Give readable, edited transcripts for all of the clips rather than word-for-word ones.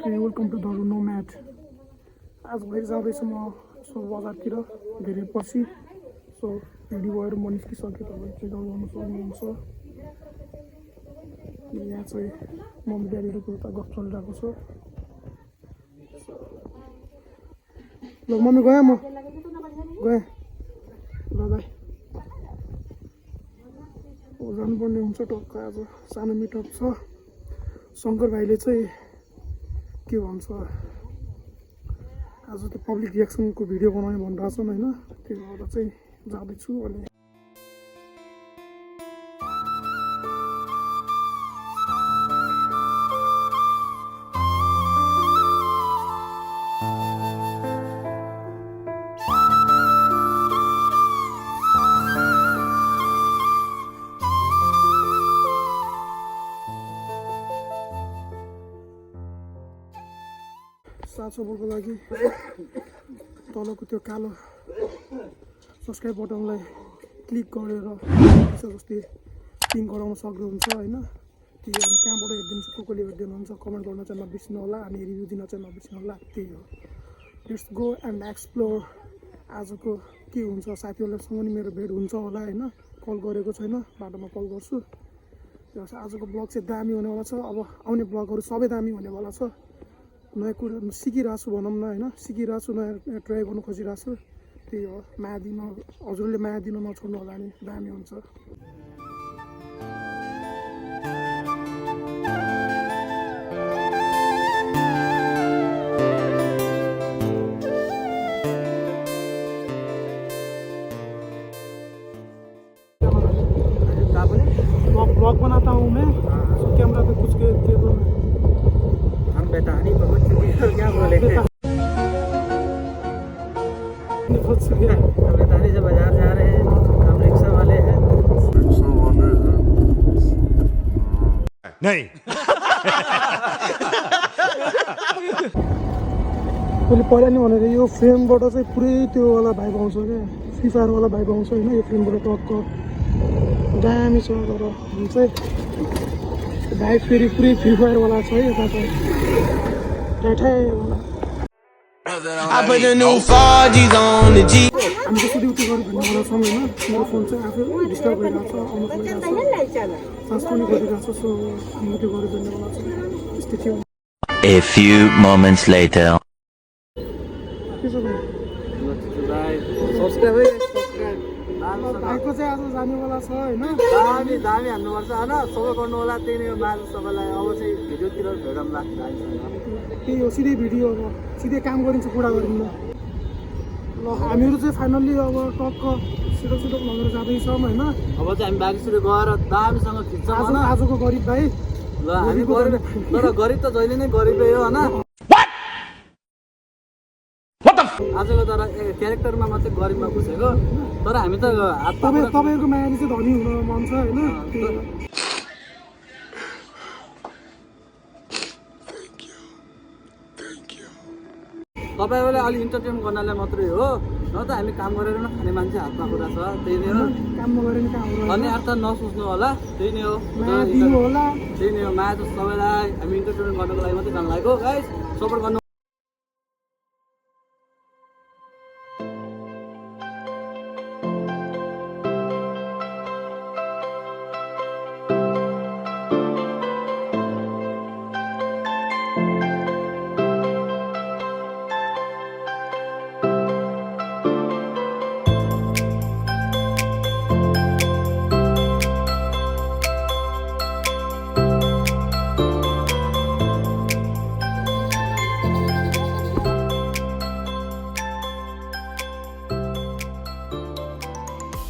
Welcome to the नोम्याड। आज भएर जाँदैछु म यसो बजारतिर धेरै पछि। सो भिडियोहरू म निस्किसकेँ, तपाईँले चेक आउट गर्नु सक्नुहुन्छ। यहाँ चाहिँ मम्मी ड्याडीहरूको उता गफ चलिरहेको छ। ल मम्मी गएँ, म गएँ, ल बाई। जानुपर्ने हुन्छ टक्क। आज सानो मिटअप छ। शङ्कर भाइले चाहिँ के भन्छ, आज त्यो पब्लिक रियाक्सनको भिडियो बनाउने भनिरहेको छन् होइन, त्यही भएर चाहिँ जाँदैछु। अनि $700 लागि तलको त्यो कालो सब्सक्राइब बटनलाई क्लिक गरेर जस्तै पिङ गराउन सक्नुहुन्छ होइन। त्यही अनि कहाँबाट हेरिदिन्छु, कसले हेरिदिनुहुन्छ, कमेन्ट गर्न चाहिँ नबिर्सिनु होला, अनि रिभ्यू दिन चाहिँ नबिर्सिनु होला। त्यही हो, लेट्स गो एन्ड एक्सप्लोर। आजको के हुन्छ, साथीहरूसँग नि मेरो भेट हुन्छ होला होइन, कल गरेको छैन, बाटोमा कल गर्छु। आजको ब्लग चाहिँ दामी हुनेवाला छ। अब आउने ब्लगहरू सबै दामी हुनेवाला छ। नयाँ कुरा सिकिरहेको छु भनौँ न होइन, सिकिरहेको छु, नयाँ ट्राई गर्नु खोजिरहेको छु। त्यही हो, माया दिन, हजुरले माया दिन नछोड्नु होला, नि दामी हुन्छ। ब्लॉग बनाता हूँ मैं, कैमरा पे कुछ दे दो। हम बताने बहुत चुके क्या बोले, हम बताने से बाजार जा रहे हैं, हम रिक्शा वाले हैं। नहीं मैले पहिला नि भनेर यो फ्रेमबाट चाहिँ पुरै त्यो वाला भाइब आउँछ क्या, फ्री फायर वाला भाइब आउँछ होइन। यो फ्रेमबाट टक्क दामी छ, तर चाहिँ भाइब फेरि पुरै फ्री फायर वाला छ है। यता चाहिँ ठ्याठ्याइवाला हामी त्यसरी उति गऱ्यो भन्नेवाला छौँ होइन। मेरो फोन चाहिँ आफै डिस्टर्ब भइरहेको छ, आउनु खोलिरहेको छ, सास पनि गरिरहेको छ। सो हामी त्यो गऱ्यो भन्नेवाला छ, त्यस्तै थियो। A few moments later. के छ भाइको चाहिँ आज जानेवाला छ होइन। दामी दामी हान्नुपर्छ होइन, सबै गर्नु होला। त्यही नै हो माझ सबैलाई। अब चाहिँ भिडियोतिर भेटौँला। त्यही हो, सिधै भिडियो, अब सिधै काम गरिन्छ, पुरा गरिन्न। ल हामीहरू चाहिँ फाइनल्ली अब टक्क छिटो छिटो लगेर जाँदैछौँ होइन। अब चाहिँ हामी बागेश्वरी गएर दामीसँग खिच्छौँ होइन। आजको गरिब भाइ, ल हामी गरिब, तर गरिब त जहिले नै गरिबै हो होइन। आजको तर क्यारेक्टरमा मात्रै गरिबमा घुसेको, तर हामी त तपाईँहरूको मायाले चाहिँ धनी हुन मन छ होइन। तपाईँहरूले अलिक इन्टरटेन गर्नलाई मात्रै हो, न त हामी काम गरेर खाने मान्छे हातमा कुरा छ। त्यही नै हो, काम नगरेर नि कहाँ हो, भन्ने अर्थ नसोच्नु होला। त्यही नै हो, माया दिनु होला। त्यही नै हो, माया त सबैलाई हामी इन्टरटेन गर्नको लागि मात्रै जानु लागेको। गाइस सपोर्ट गर्नु।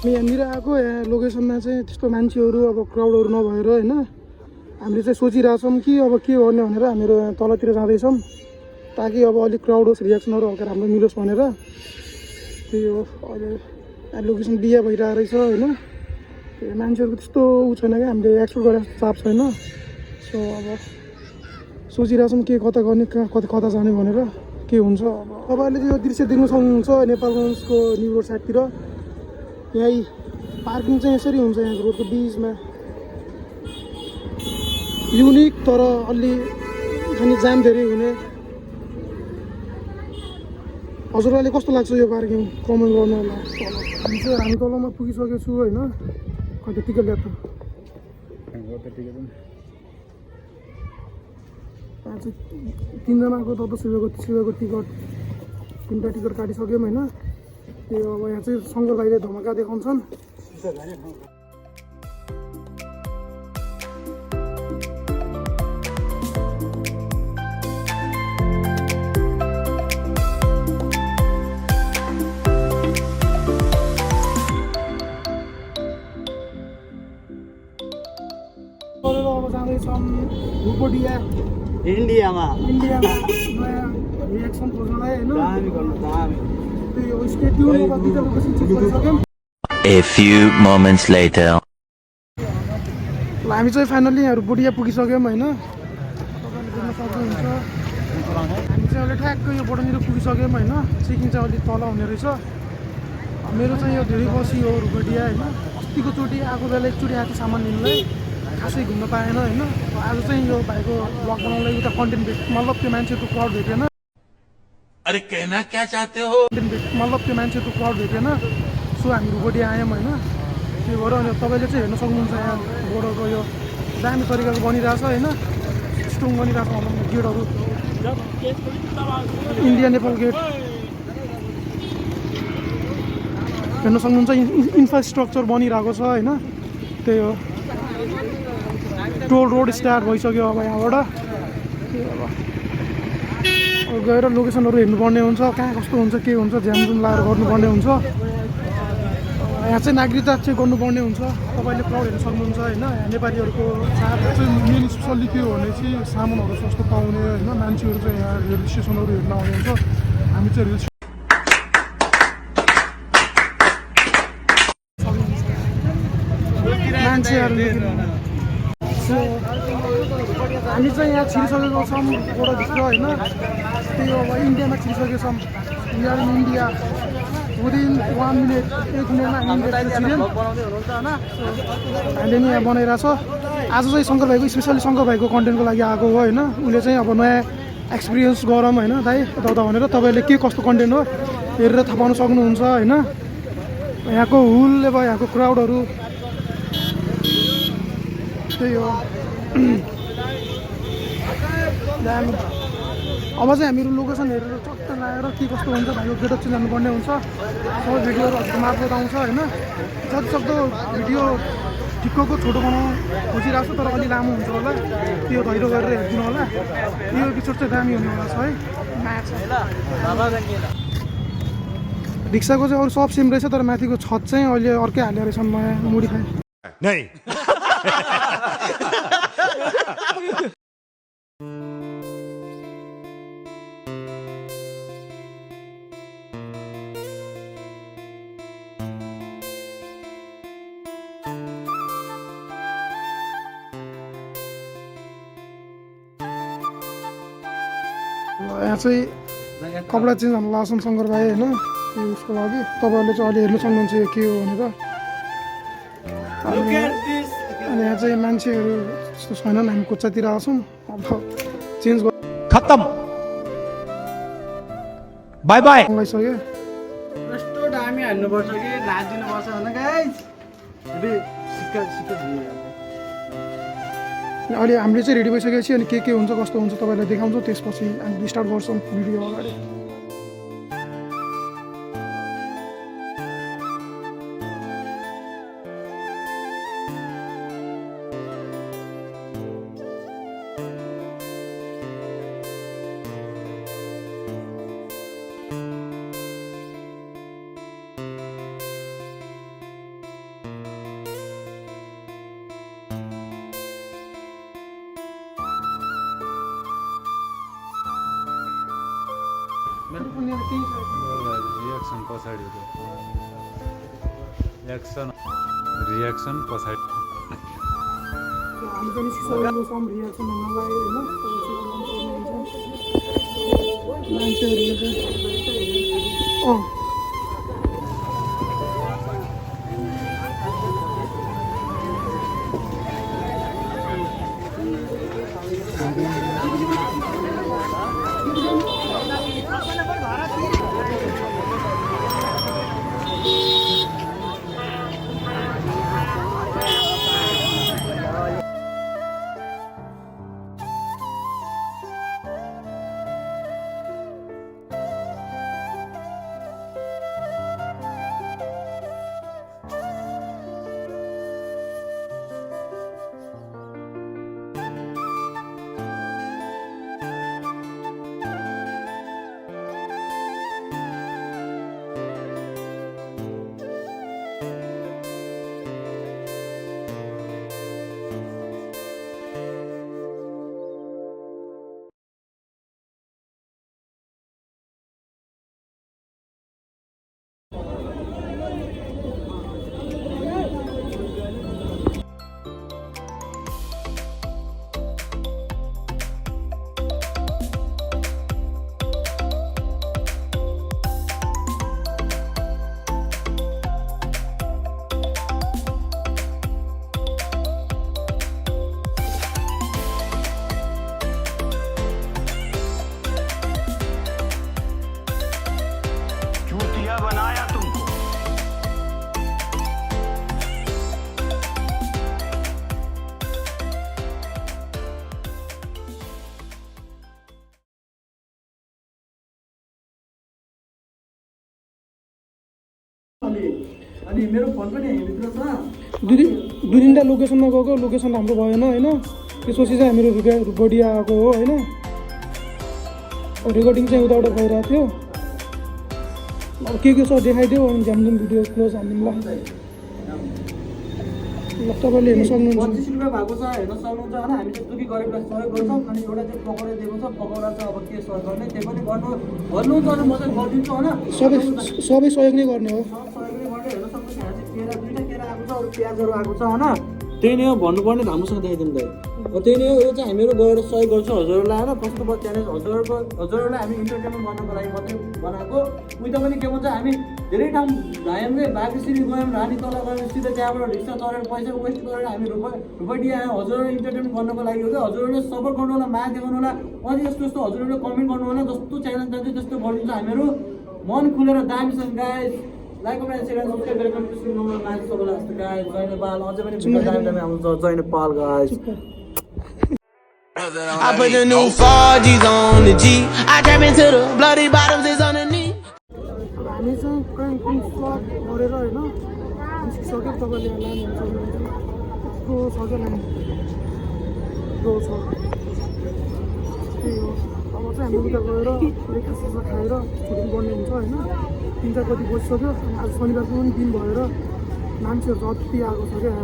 यहाँनिर आएको, यहाँ लोकेसनमा चाहिँ त्यस्तो मान्छेहरू अब क्राउडहरू नभएर होइन, हामीले चाहिँ सोचिरहेछौँ कि अब के गर्ने भनेर हामीहरू यहाँ तलतिर जाँदैछौँ, ताकि अब अलिक क्राउड होस्, रियाक्सनहरू हल्का राम्रो मिलोस् भनेर। त्यही हो, अहिले यहाँ लोकेसन बिहा भइरहेको रहेछ होइन। त्यो मान्छेहरूको त्यस्तो ऊ छैन क्या, हामीले एक्सपेक्ट गरेर चाप छैन। सो अब सोचिरहेछौँ के कता गर्ने, कता जाने भनेर, के हुन्छ। अब तपाईँहरूले यो दृश्य देख्न सक्नुहुन्छ नेपालगञ्जको न्यु रोड साइडतिर। यहीँ पार्किङ चाहिँ यसरी हुन्छ, यहाँ रोडको बिचमा। युनिक तर अलि अनि जाम धेरै हुने हजुरलाई कस्तो लाग्छ यो पार्किङ कमेन्ट गर्नु होला हामी तलमा पुगिसकेको छु होइन कति टिकट ल्याएको आज 3 जनाको 10 रुपियाँको टिकट 3टा टिकट काटिसक्यौँ होइन त्यो अब यहाँ चाहिँ शङ्कर भाइले धमाका देखाउँछन् अब जाँदैछौँ भुपडिया इन्डियामा इन्डियामा नयाँ रिएक्सन खोज्नलाई होइन दामी गर्नु दामी त्यो स्टेट्यु अब दुईटा लोकेसन चेक गरिसक्यौँ A few moments later. ल हामी चाहिँ फाइनल्ली यहाँ भुपडिया पुगिसक्यौँ होइन तपाईँले देख्न सक्नुहुन्छ हामी चाहिँ अहिले ठ्याक्कै यो बटनतिर पुगिसक्यौँ होइन चेकिङ चाहिँ अलिक तल हुने रहेछ मेरो चाहिँ यो धेरै बसी हो भुपडिया होइन अस्तिको चोटि आएको बेला एकचोटि आएको सामान लिनुलाई खासै घुम्न पाएन होइन आज चाहिँ यो भाइको ब्लग बनाउनलाई उता कन्टेन्ट मतलब त्यो मान्छेको क्राउड भेटेन अरे कहना क्या चाहते हो मतलब त्यो मान्छेको क्राउड भेटेन सो हामी भुपडिया आयौँ होइन त्यो भएर अनि तपाईँले चाहिँ हेर्न सक्नुहुन्छ यहाँ बोर्डरको यो दामी तरिकाको बनिरहेछ होइन स्ट्रङ बनिरहेछ भनौँ न गेटहरू इन्डिया नेपाल गेट हेर्न सक्नुहुन्छ इन्फ्रास्ट्रक्चर बनिरहेको छ होइन त्यही हो टोल रोड स्टार्ट भइसक्यो अब यहाँबाट अब गएर लोकेसनहरू हेर्नुपर्ने हुन्छ कहाँ कस्तो हुन्छ के हुन्छ झ्यामझुम लाएर गर्नुपर्ने हुन्छ यहाँ चाहिँ नागरिकता चेक गर्नुपर्ने हुन्छ तपाईँले क्राउड हेर्न सक्नुहुन्छ होइन यहाँ नेपालीहरूको चाड चाहिँ मेन स्पेसल्ली के हो भने चाहिँ सामानहरू सस्तो पाउने होइन मान्छेहरू चाहिँ यहाँ रेल स्टेसनहरू हेर्न आउनुहुन्छ हामी चाहिँ रेल मान्छेहरू हामी चाहिँ यहाँ छिरिसकेको छौँ बोर्डरभित्र होइन त्यही अब इन्डियामा छिरिसकेको छौँ यहाँ इन्डिया विदिन 1 मिनट 1 मिनटमा हामी इन्डियातिर छिर्यौँ हामीले नि यहाँ बनाइरहेछ आज चाहिँ शङ्कर भाइको स्पेसली शङ्कर भाइको कन्टेन्टको लागि आएको हो होइन उसले चाहिँ अब नयाँ एक्सपिरियन्स गरौँ होइन दाइ यताउता भनेर तपाईँले के कस्तो कन्टेन्ट हो हेरेर थाहा पाउन सक्नुहुन्छ होइन यहाँको हुल अब यहाँको क्राउडहरू त्यही हो अब चाहिँ हामीहरू लोकेसन हेरेर चट्ट लगाएर के कस्तो हुन्छ भाइको गेटअप चाहिँ जानुपर्ने हुन्छ सबै भिडियोहरू हजुर मार्फत आउँछ होइन जति सक्दो भिडियो ठिक्कको छोटो बनाउनु खोजिरहेको छु तर अलि लामो हुन्छ होला त्यो धैर्य गरेर हेरिदिनु होला यो एपिसोड चाहिँ दामी हुनेवाला छ है रिक्साको चाहिँ अरू सब सेम रहेछ तर माथिको छत चाहिँ अहिले अर्कै हालेर रहेछ नयाँ मोडिफाई नहीं यहाँ चाहिँ कपडा चेन्ज गर्न लाछौँ शङ्कर भाइ होइन उसको लागि तपाईँहरूले चाहिँ अहिले हेर्नु सक्नुहुन्छ यो के हो भनेर अनि यहाँ चाहिँ मान्छेहरू त्यस्तो छैनन् हामी कोचातिर आउँछौँ अब चेन्ज खत्म बाई बाई लगाइसक्यो यस्तो दामी हान्नुपर्छ कि नाचिदिनुपर्छ भने गाइस सिक्का सिक्का अहिले हामीले चाहिँ रेडी भइसकेपछि अनि के हुन्छ कस्तो हुन्छ तपाईँलाई देखाउँछौँ त्यसपछि हामी स्टार्ट गर्छौँ भिडियो अगाडि रिएक्सन पछाडिको रिएक्सन पछाडि हामी पनि सिसोको सम रिएक्सन हुनलाई होइन मान्छेहरूले चाहिँ अनि मेरो फोन पनि यहीँभित्र छ। दुई तिनवटा लोकेसनमा गएको, लोकेसन हाम्रो भएन होइन, त्यसपछि चाहिँ हामीहरू रुपडिया आएको हो होइन। रेकर्डिङ चाहिँ उताबाट भइरहेको थियो। अब के छ देखाइदियो अनि झ्यामझुम भिडियो क्लोज हानिदिउँला। ल तपाईँले हेर्न सक्नुहुन्छ। 25 रुपियाँ भएको छ, हेर्न सक्नुहुन्छ होइन। हामी चाहिँ दुखी गरेर सहयोग गर्छौँ। अनि एउटा चाहिँ पकौडा दिएको छ, पकौडा चाहिँ अब के सहयोग गर्ने त्यो पनि भन्नुहुन्छ भने म चाहिँ गरिदिन्छु होइन। सबै सहयोग नै गर्ने हो। सहयोग नै गर्ने। हेर्न सक्नुहुन्छ यहाँ चाहिँ केरा, 2टा केरा आएको छ, अरू प्याजहरू आएको छ होइन। त्यही नै हो भन्नुपर्ने, राम्रोसँग देखाइदिनु दाइ। त्यही नै हो, यो चाहिँ हामीहरू गएर सहयोग गर्छौँ हजुरहरूलाई होइन। फर्स्ट अफ अल च्यालेन्ज हजुरहरूलाई हामी इन्टरटेनमेन्ट गर्नको लागि मात्रै बनाएको। उता पनि के भन्छ, हामी धेरै ठाउँ धायौँ रे, बागेश्वरी गयौँ, रानी तल गयौँ, सिधै त्यहाँबाट रिक्सा चढेर पैसा वेस्ट गरेर हामी रुपडिया आयौँ हजुरहरूलाई इन्टरटेनमेन्ट गर्नको लागि हो क्या। हजुरहरूले सपोर्ट गर्नु होला, माया देखाउनु होला। अझै यस्तो यस्तो हजुरहरूले कमेन्ट गर्नु होला, जस्तो च्यालेन्ज जान्छ त्यस्तो गरिदिन्छ हामीहरू। मन खुलेर दामीसँग guys like comment share subscribe गरेर कम्पिटिसन नम्बर म्याच सबैलाई जस्तो गाइस जय नेपाल। अझै पनि भिडियो दामी आउँछ। जय Nepal guys. I put the new 4Gs on the G. I trap into the bloody bottoms is on the knee. अब हामी चाहिँ क्राइम स्लट गरेर होइन निस्किसक्यो। तपाईँले लानु सक्नुहुन्छ। यस्तो छ क्या लानु छ। त्यही हो, अब चाहिँ हामी उता गएर ब्रेकफास्ट खाएर छुट्टी गर्ने हुन्छ होइन। 3 कति बजिसक्यो। अनि आज शनिबारको पनि दिन भएर मान्छेहरू अति आएको छ क्या,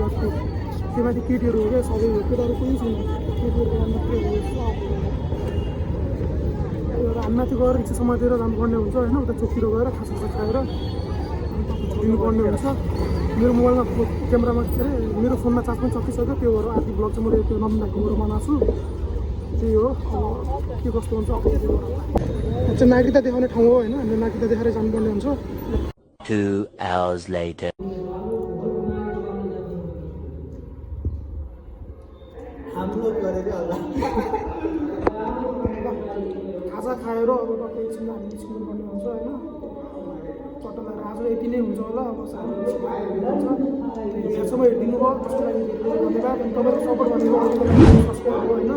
अति त्यो माथि केटीहरू हो क्या, सबै हो, केटाहरू कोही छैन, केटीहरू मात्रै हो। एउटा हामी माथि गएर रिक्सा समातेर जानुपर्ने हुन्छ होइन। उता चोकतिर गएर खासा खाएर छोडिनुपर्ने हुन्छ। मेरो मोबाइलमा क्यामेरामा के अरे मेरो फोनमा चार्ज पनि सकिसक्यो। त्यो भएर आधी ब्लग चाहिँ मैले त्यो नम्बर बनाएको छु। त्यही हो, अब के कस्तो हुन्छ अब चाहिँ नागरिकता देखाउने ठाउँ हो होइन। हामीले नागरिकता देखाएर जानुपर्ने हुन्छ। 2 hours later. हाम्रो गरेको होला। खाजा खाएर अब टक्कै एकछिन हामी निस्किनुपर्ने हुन्छ होइन। चट्टलाई आज यति नै हुन्छ होला। अब यहाँसम्म हेरिदिनु भयो त्यसको लागि धन्यवाद। अनि तपाईँको सपोर्ट भनेको सब्सक्राइब हो होइन।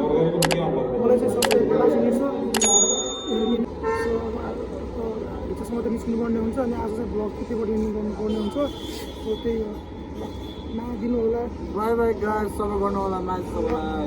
मलाई चाहिँ सब्सक्राइब लागिने छ। भित्रसम्म त निस्किनुपर्ने हुन्छ। अनि आज चाहिँ ब्लग त्यतिबाट एन्डिङ गर्नुपर्ने हुन्छ। त्यही हो, नदिनु होला। बाई बाई गाइस, सबै गर्नु होला म्याच सबैलाई।